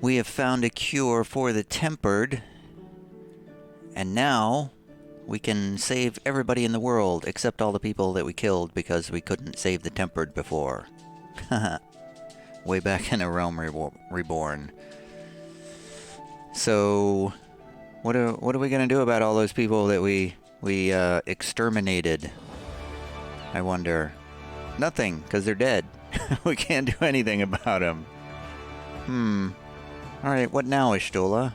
We have found a cure for the tempered, and now we can save everybody in the world except all the people that we killed because we couldn't save the tempered before. Way back in A Realm Reborn. So, what are we gonna do about all those people that we exterminated? I wonder. Nothing, because they're dead. We can't do anything about them. Alright, what now, Ishtola?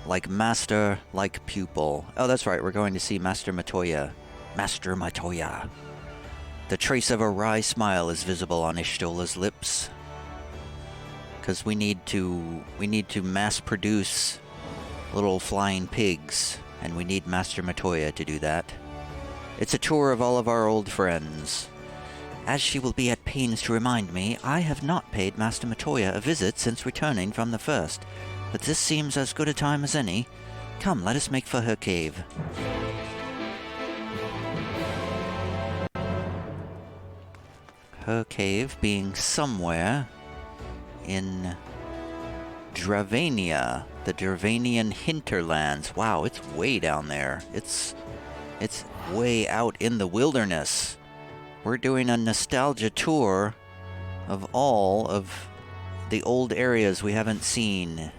Like master, like pupil. Oh, that's right, we're going to see Master Matoya. Master Matoya. The trace of a wry smile is visible on Ishtola's lips. Because we need to mass produce little flying pigs, and we need Master Matoya to do that. It's a tour of all of our old friends. As she will be at pains to remind me, I have not paid Master Matoya a visit since returning from the first, but this seems as good a time as any. Come, let us make for her cave. Her cave being somewhere in Dravania, the Dravanian hinterlands. Wow, it's way down there. It's way out in the wilderness. We're doing a nostalgia tour of all of the old areas we haven't seen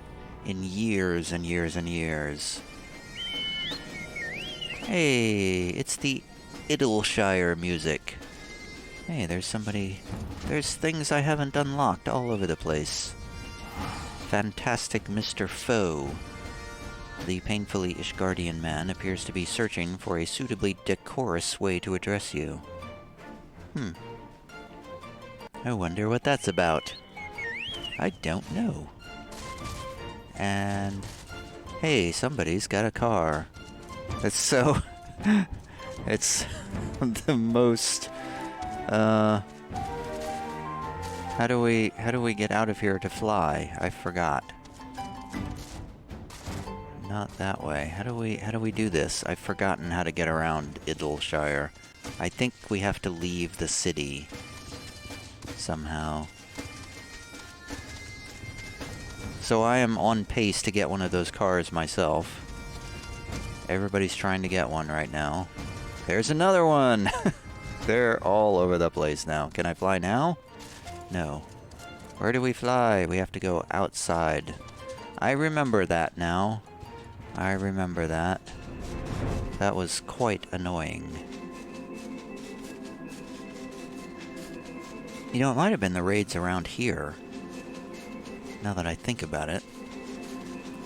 in years and years and years. Hey, it's the Idleshire music. Hey, there's somebody... There's things I haven't unlocked all over the place. Fantastic Mr. Foe. The painfully Ishgardian man appears to be searching for a suitably decorous way to address you. I wonder what that's about. I don't know. And... hey, somebody's got a car. It's so... it's the most... How do we get out of here to fly? I forgot. Not that way. How do we do this? I've forgotten how to get around Idleshire. I think we have to leave the city somehow. So I am on pace to get one of those cars myself. Everybody's trying to get one right now. There's another one! They're all over the place now. Can I fly now? No. Where do we fly? We have to go outside. I remember that now. I remember that. That was quite annoying. You know, it might have been the raids around here. Now that I think about it.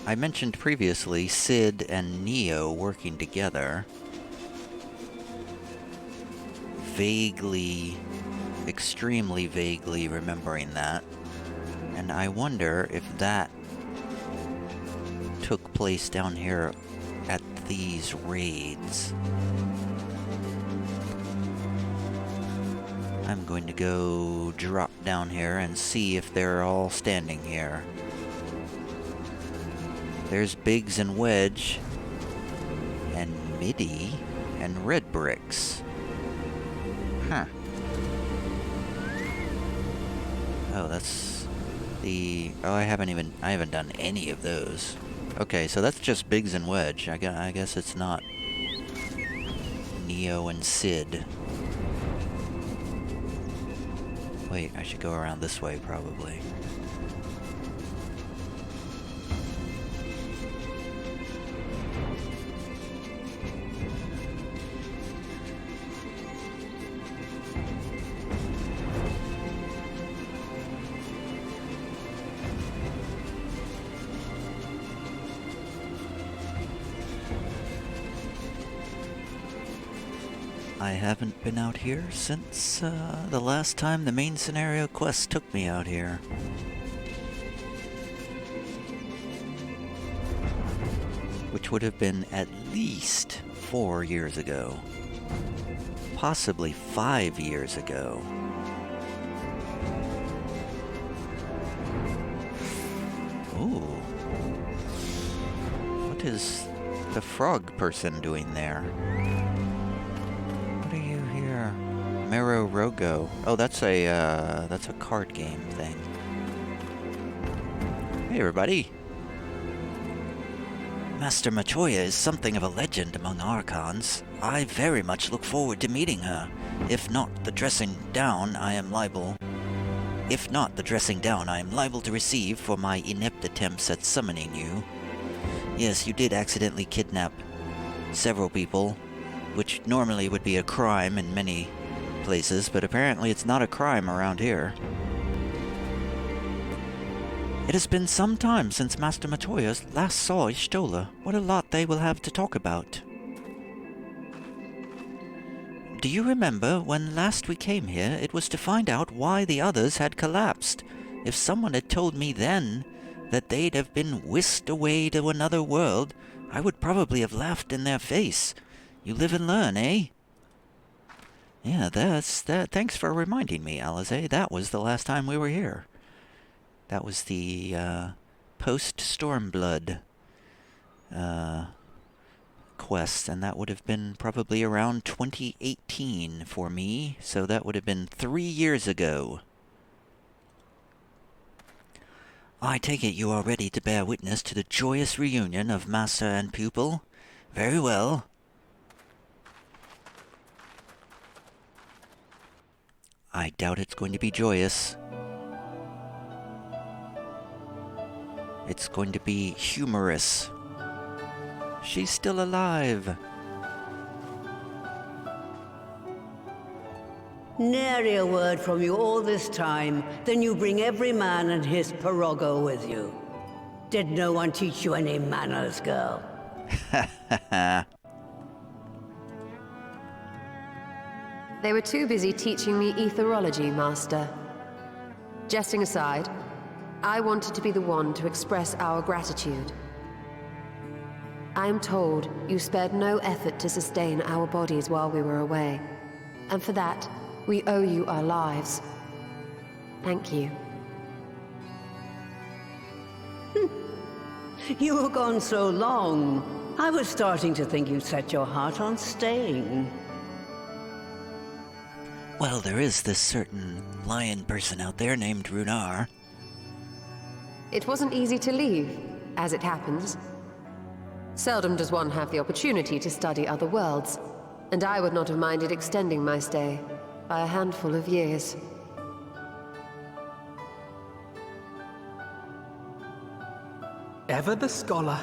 I mentioned previously Sid and Neo working together. Vaguely, extremely vaguely remembering that. And I wonder if that took place down here at these raids. I'm going to go drop down here and see if they're all standing here. There's Biggs and Wedge, and Midi, and Red Bricks. Huh. Oh, that's the... oh, I haven't done any of those. Okay, so that's just Biggs and Wedge. I guess it's not Neo and Sid. Wait, I should go around this way, probably. I haven't been out here since the last time the main scenario quest took me out here. Which would have been at least 4 years ago. Possibly 5 years ago. Ooh. What is the frog person doing there? Mero Rogo. Oh, that's a card game thing. Hey, everybody. Master Matoya is something of a legend among Archons. I very much look forward to meeting her. If not the dressing down I am liable to receive for my inept attempts at summoning you. Yes, you did accidentally kidnap several people, which normally would be a crime in many places, but apparently it's not a crime around here. It has been some time since Master Matoya last saw Y'shtola. What a lot they will have to talk about. Do you remember when last we came here, it was to find out why the others had collapsed? If someone had told me then that they'd have been whisked away to another world, I would probably have laughed in their face. You live and learn, eh? Yeah, that's that. Thanks for reminding me, Alize. That was the last time we were here. That was the post-Stormblood quest, and that would have been probably around 2018 for me, so that would have been 3 years ago. I take it you are ready to bear witness to the joyous reunion of Master and Pupil? Very well. I doubt it's going to be joyous. It's going to be humorous. She's still alive. Nary a word from you all this time, then you bring every man and his pirogo with you. Did no one teach you any manners, girl? They were too busy teaching me etherology, Master. Jesting aside, I wanted to be the one to express our gratitude. I am told you spared no effort to sustain our bodies while we were away, and for that, we owe you our lives. Thank you. You were gone so long, I was starting to think you'd set your heart on staying. Well, there is this certain lion person out there named Runar. It wasn't easy to leave, as it happens. Seldom does one have the opportunity to study other worlds, and I would not have minded extending my stay by a handful of years. Ever the scholar,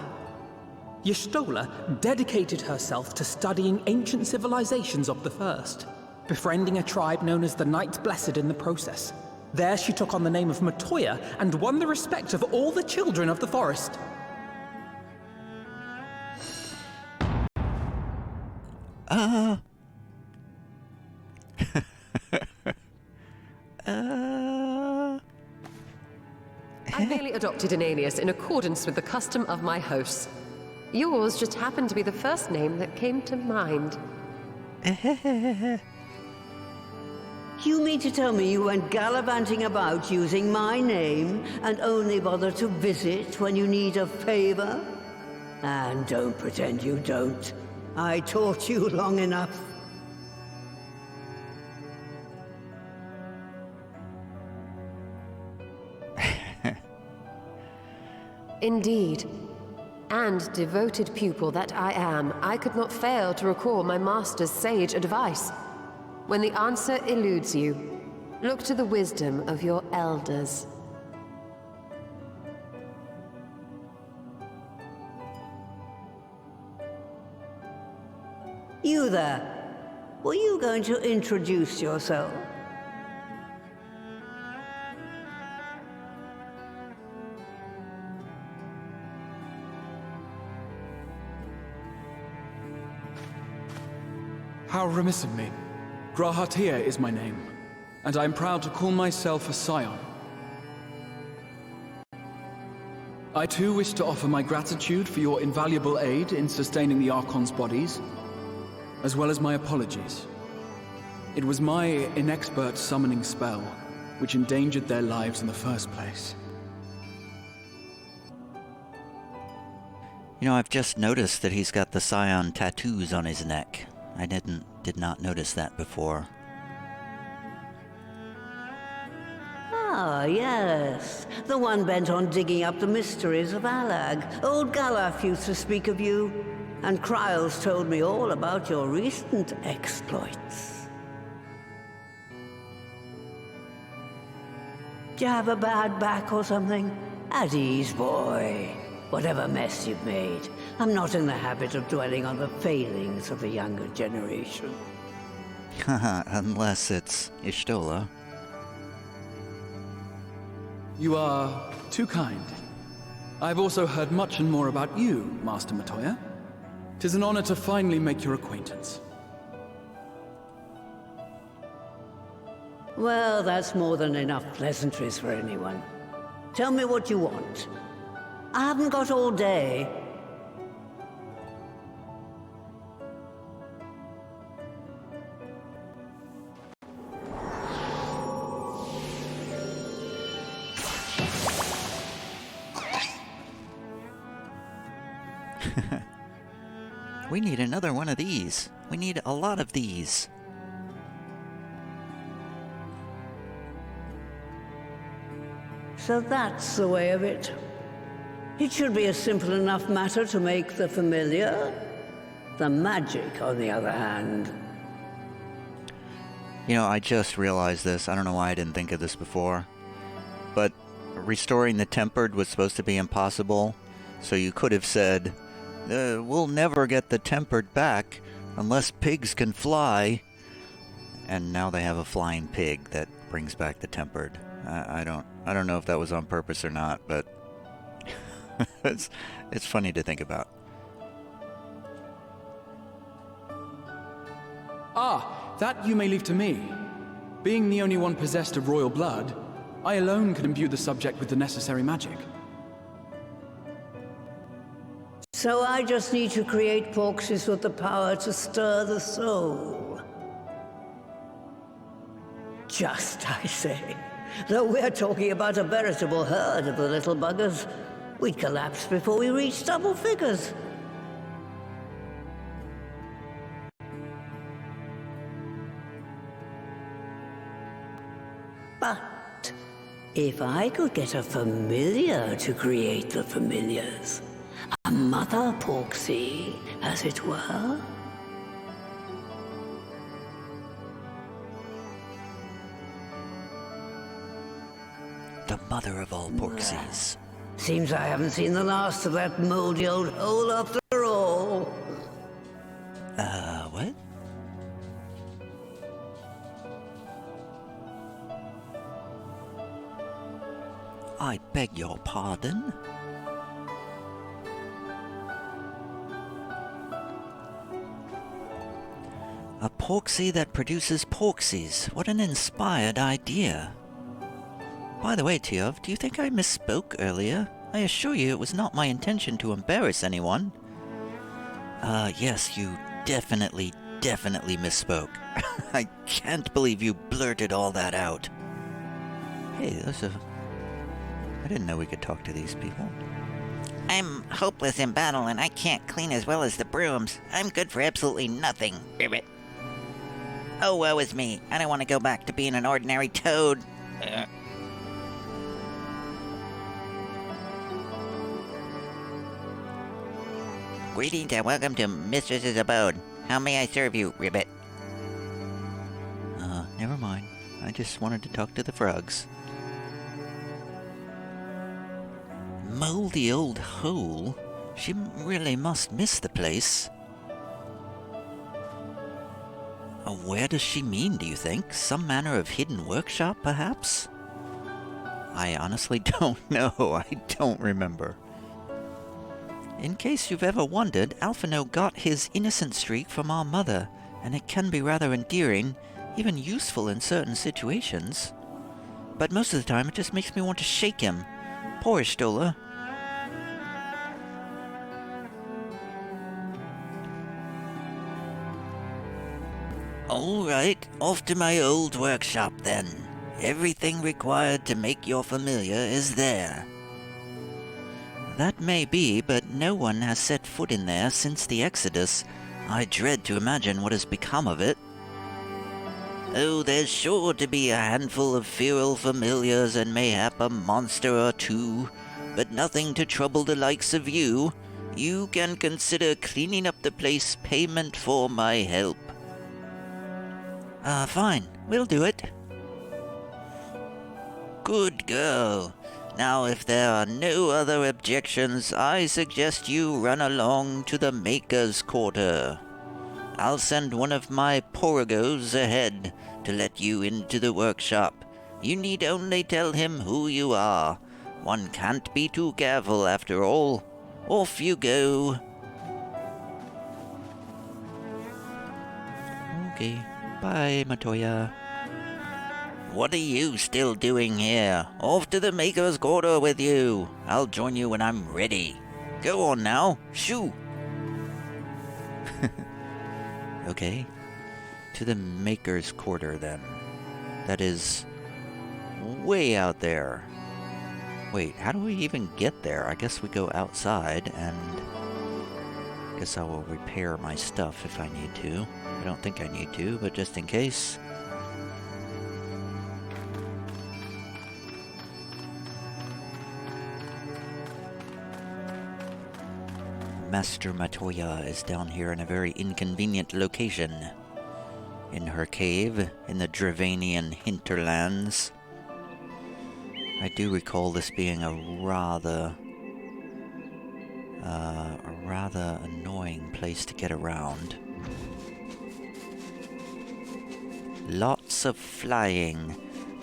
Y'shtola dedicated herself to studying ancient civilizations of the First, befriending a tribe known as the Knights Blessed in the process. There she took on the name of Matoya and won the respect of all the children of the forest. I merely adopted an alias in accordance with the custom of my hosts. Yours just happened to be the first name that came to mind. You mean to tell me you went gallivanting about using my name and only bother to visit when you need a favor? And don't pretend you don't. I taught you long enough. Indeed. And devoted pupil that I am, I could not fail to recall my master's sage advice. When the answer eludes you, look to the wisdom of your elders. You there. Were you going to introduce yourself? How remiss of me. Grahatia is my name, and I am proud to call myself a scion. I too wish to offer my gratitude for your invaluable aid in sustaining the Archon's bodies, as well as my apologies. It was my inexpert summoning spell which endangered their lives in the first place. You know, I've just noticed that he's got the Scion tattoos on his neck. I did not notice that before. Ah, yes. The one bent on digging up the mysteries of Alag. Old Galaf used to speak of you, and Kryles told me all about your recent exploits. Do you have a bad back or something? At ease, boy. Whatever mess you've made, I'm not in the habit of dwelling on the failings of the younger generation. Haha, unless it's Ishtola. You are too kind. I've also heard much and more about you, Master Matoya. 'Tis an honor to finally make your acquaintance. Well, that's more than enough pleasantries for anyone. Tell me what you want. I haven't got all day. We need another one of these. We need a lot of these. So that's the way of it. It should be a simple enough matter to make the familiar. The magic, on the other hand. You know, I just realized this. I don't know why I didn't think of this before. But restoring the tempered was supposed to be impossible. So you could have said, we'll never get the tempered back unless pigs can fly. And now they have a flying pig that brings back the tempered. I don't know if that was on purpose or not, but it's funny to think about. Ah, that you may leave to me. Being the only one possessed of royal blood, I alone can imbue the subject with the necessary magic. So I just need to create porxies with the power to stir the soul. Just, I say. Though we're talking about a veritable herd of the little buggers, we'd collapse before we reached double figures. But if I could get a familiar to create the familiars, a mother porxie, as it were. The mother of all porxies. Seems I haven't seen the last of that moldy old hole after all. What? I beg your pardon? A porxie that produces porxies. What an inspired idea. By the way, Tiov, do you think I misspoke earlier? I assure you it was not my intention to embarrass anyone. Yes, you definitely misspoke. I can't believe you blurted all that out. Hey, I didn't know we could talk to these people. I'm hopeless in battle and I can't clean as well as the brooms. I'm good for absolutely nothing. Ribbit. Oh, woe is me. I don't want to go back to being an ordinary toad. Greetings and welcome to Mistress's Abode. How may I serve you, Ribbit? Never mind. I just wanted to talk to the frogs. Moldy old hole? She really must miss the place. Where does she mean, do you think? Some manner of hidden workshop, perhaps? I honestly don't know. I don't remember. In case you've ever wondered, Alphino got his innocent streak from our mother, and it can be rather endearing, even useful in certain situations. But most of the time it just makes me want to shake him. Poor Stola. All right, off to my old workshop then. Everything required to make your familiar is there. That may be, but no one has set foot in there since the Exodus. I dread to imagine what has become of it. Oh, there's sure to be a handful of feral familiars and mayhap a monster or two, but nothing to trouble the likes of you. You can consider cleaning up the place payment for my help. Fine. We'll do it. Good girl. Now, if there are no other objections, I suggest you run along to the Maker's Quarter. I'll send one of my porgos ahead to let you into the workshop. You need only tell him who you are. One can't be too careful after all. Off you go. Okay. Bye, Matoya. What are you still doing here? Off to the Maker's Quarter with you. I'll join you when I'm ready. Go on now. Shoo. Okay. To the Maker's Quarter, then. That is way out there. Wait, how do we even get there? I guess we go outside, and I guess I will repair my stuff if I need to. I don't think I need to, but just in case. Master Matoya is down here in a very inconvenient location. In her cave, in the Dravanian hinterlands. I do recall this being a rather annoying place to get around. Lots of flying.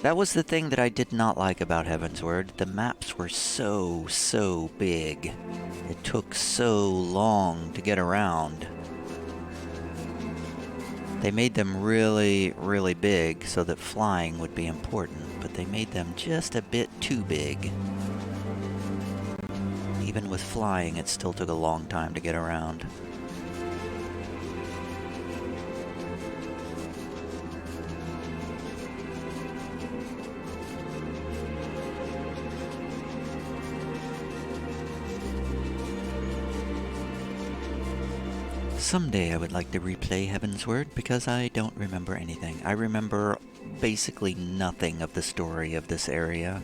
That was the thing that I did not like about Heavensward. The maps were so big. It took so long to get around. They made them really big so that flying would be important, but they made them just a bit too big. Even with flying, it still took a long time to get around. Someday I would like to replay Heavensward because I don't remember anything. I remember basically nothing of the story of this area.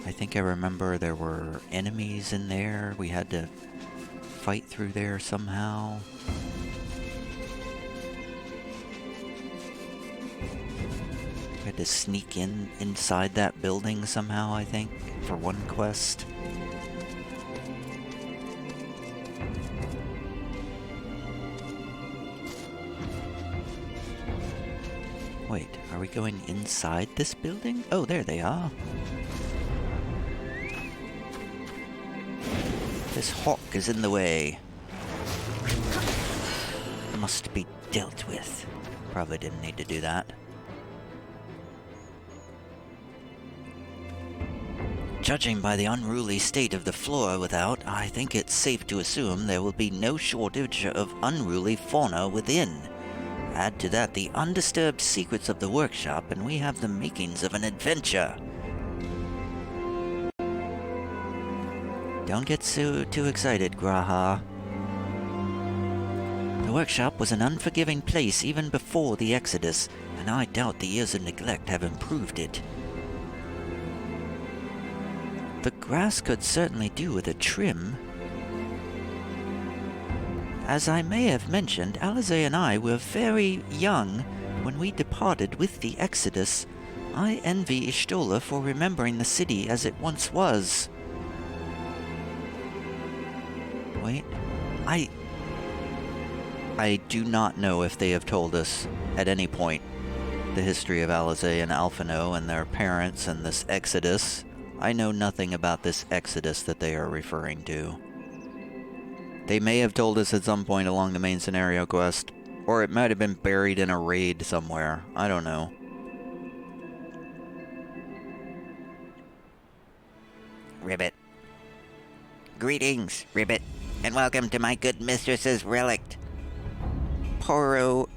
I think I remember there were enemies in there. We had to fight through there somehow. We had to sneak inside that building somehow, I think, for one quest. Wait, are we going inside this building? Oh, there they are. This hawk is in the way. Must be dealt with. Probably didn't need to do that. Judging by the unruly state of the floor without, I think it's safe to assume there will be no shortage of unruly fauna within. Add to that the undisturbed secrets of the workshop, and we have the makings of an adventure. Don't get too excited, Graha. The workshop was an unforgiving place even before the Exodus, and I doubt the years of neglect have improved it. The grass could certainly do with a trim. As I may have mentioned, Alize and I were very young when we departed with the Exodus. I envy Y'shtola for remembering the city as it once was. Wait, I do not know if they have told us at any point the history of Alize and Alphino and their parents and this Exodus. I know nothing about this Exodus that they are referring to. They may have told us at some point along the main scenario quest, or it might have been buried in a raid somewhere. I don't know. Ribbit. Greetings, Ribbit, and welcome to my good mistress's relict. Puro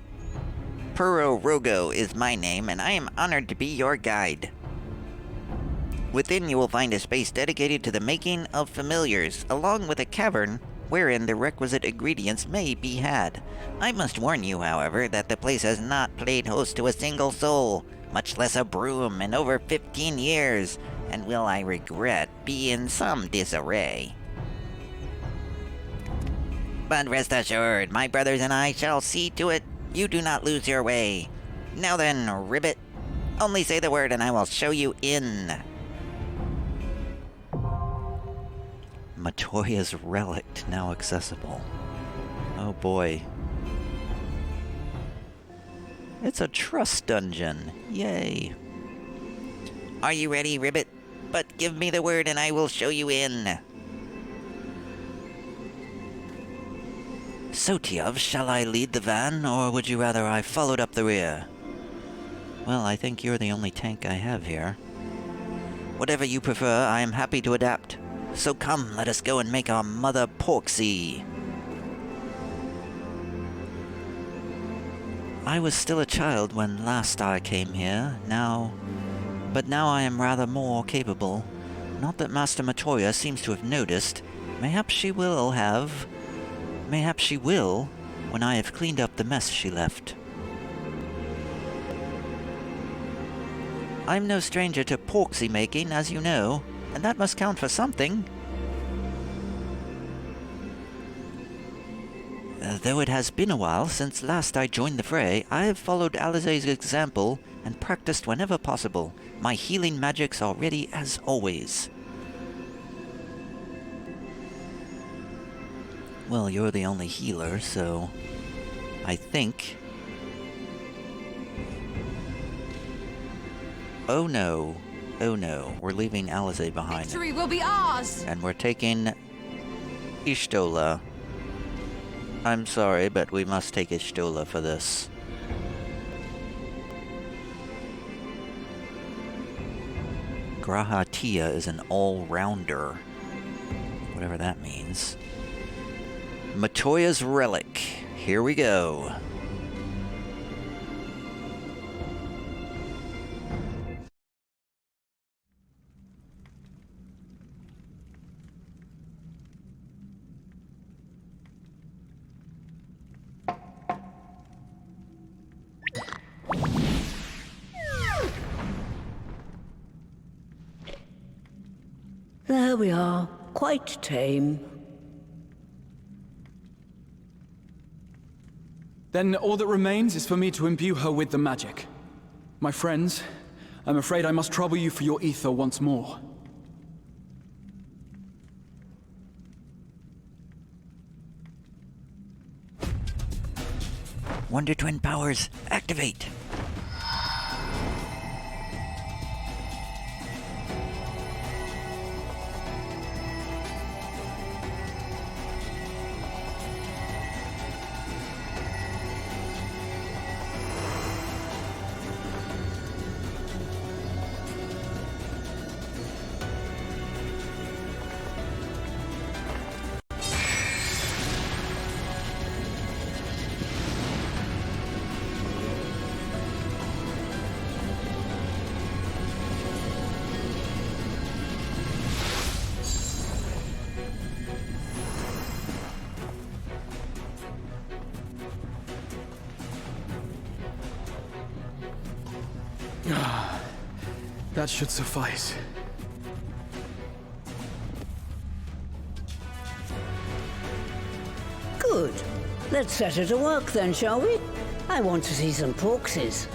Rogo is my name, and I am honored to be your guide. Within you will find a space dedicated to the making of familiars, along with a cavern wherein the requisite ingredients may be had. I must warn you, however, that the place has not played host to a single soul, much less a broom, in over 15 years, and will, I regret, be in some disarray. But rest assured, my brothers and I shall see to it you do not lose your way. Now then, Ribbit, only say the word and I will show you in. Matoya's relic now accessible. Oh boy. It's a trust dungeon. Yay. Are you ready, Ribbit? But give me the word and I will show you in. Sotiov, shall I lead the van, or would you rather I followed up the rear? Well, I think you're the only tank I have here. Whatever you prefer, I am happy to adapt. So come, let us go and make our mother porksy. I was still a child when last I came here, but now I am rather more capable. Not that Master Matoya seems to have noticed. Mayhaps she will when I have cleaned up the mess she left. I'm no stranger to porksy making, as you know, and that must count for something. Though it has been a while since last I joined the fray, I have followed Alizé's example and practiced whenever possible. My healing magics are ready as always. Well, you're the only healer, so I think... Oh no, we're leaving Alizé behind. Victory will be ours! And we're taking Y'shtola. I'm sorry, but we must take Y'shtola for this. Grahatia is an all-rounder. Whatever that means. Matoya's relic. Here we go. There we are, quite tame. Then all that remains is for me to imbue her with the magic. My friends, I'm afraid I must trouble you for your ether once more. Wonder Twin powers, activate! That should suffice. Good. Let's set her to work then, shall we? I want to see some porksies.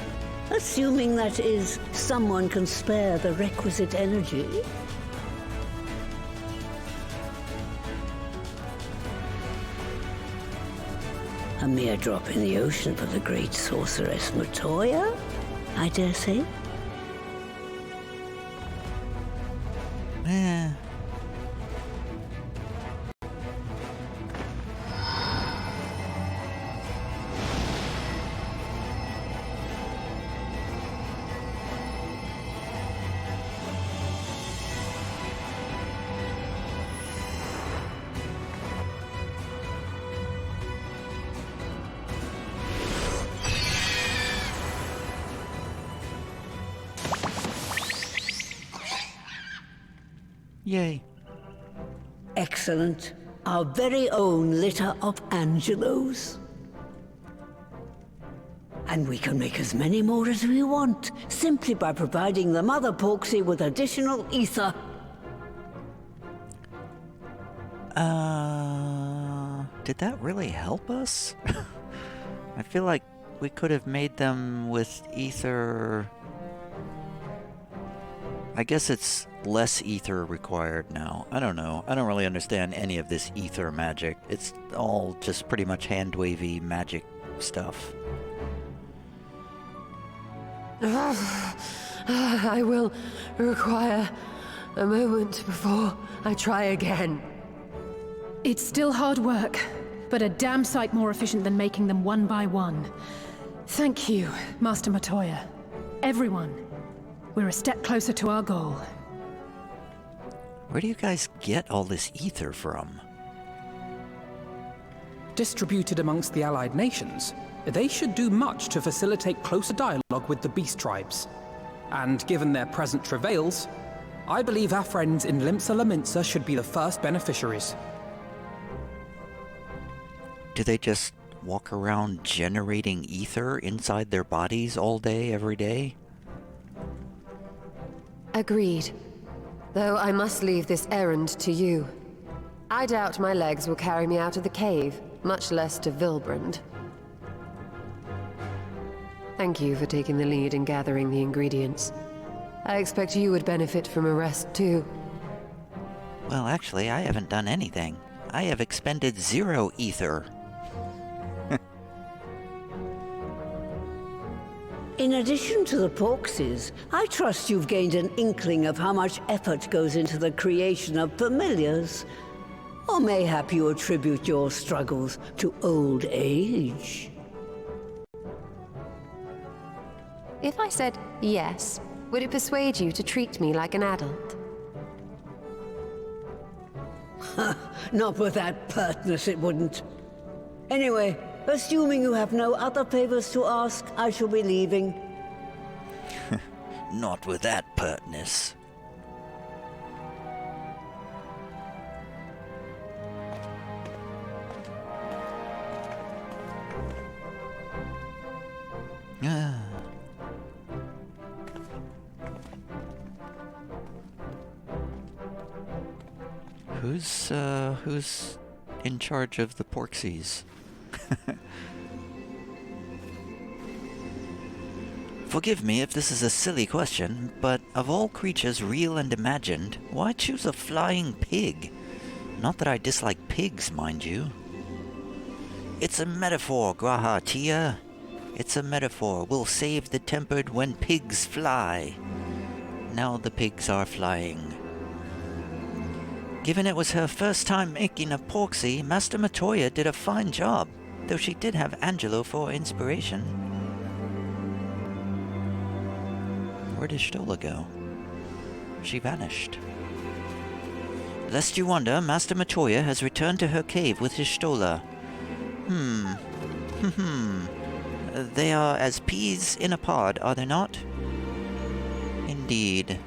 Assuming that is, someone can spare the requisite energy. A mere drop in the ocean for the great sorceress Matoya, I dare say. Yay. Excellent. Our very own litter of Angelos. And we can make as many more as we want, simply by providing the Mother Porksy with additional ether. Did that really help us? I feel like we could have made them with ether. I guess it's less ether required now. I don't know. I don't really understand any of this ether magic. It's all just pretty much hand-wavy magic stuff. I will require a moment before I try again. It's still hard work, but a damn sight more efficient than making them one by one. Thank you, Master Matoya. Everyone. We're a step closer to our goal. Where do you guys get all this ether from? Distributed amongst the allied nations, they should do much to facilitate closer dialogue with the beast tribes. And given their present travails, I believe our friends in Limsa Laminsa should be the first beneficiaries. Do they just walk around generating ether inside their bodies all day, every day? Agreed. Though I must leave this errand to you. I doubt my legs will carry me out of the cave, much less to Vilbrand. Thank you for taking the lead in gathering the ingredients. I expect you would benefit from a rest too. Well, actually, I haven't done anything. I have expended 0 ether. In addition to the Porksies, I trust you've gained an inkling of how much effort goes into the creation of familiars. Or mayhap you attribute your struggles to old age. If I said yes, would it persuade you to treat me like an adult? Not with that pertness, it wouldn't. Anyway, assuming you have no other favors to ask, I shall be leaving. Not with that pertness. Who's in charge of the Porksies? Forgive me if this is a silly question, but of all creatures real and imagined, why choose a flying pig? Not that I dislike pigs, mind you. It's a metaphor, Graha Tia. It's a metaphor. We'll save the tempered when pigs fly. Now the pigs are flying. Given it was her first time making a Porksy, Master Matoya did a fine job, though she did have Angelo for inspiration. Where did Stola go? She vanished. Lest you wonder, Master Matoya has returned to her cave with his Stola. They are as peas in a pod, are they not? Indeed.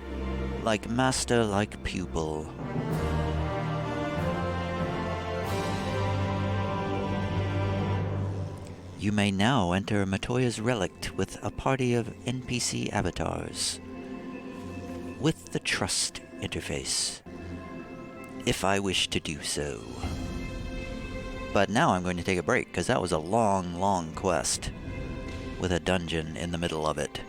Like master, like pupil. You may now enter Matoya's relict with a party of NPC avatars. With the trust interface. If I wish to do so. But now I'm going to take a break, because that was a long, long quest. With a dungeon in the middle of it.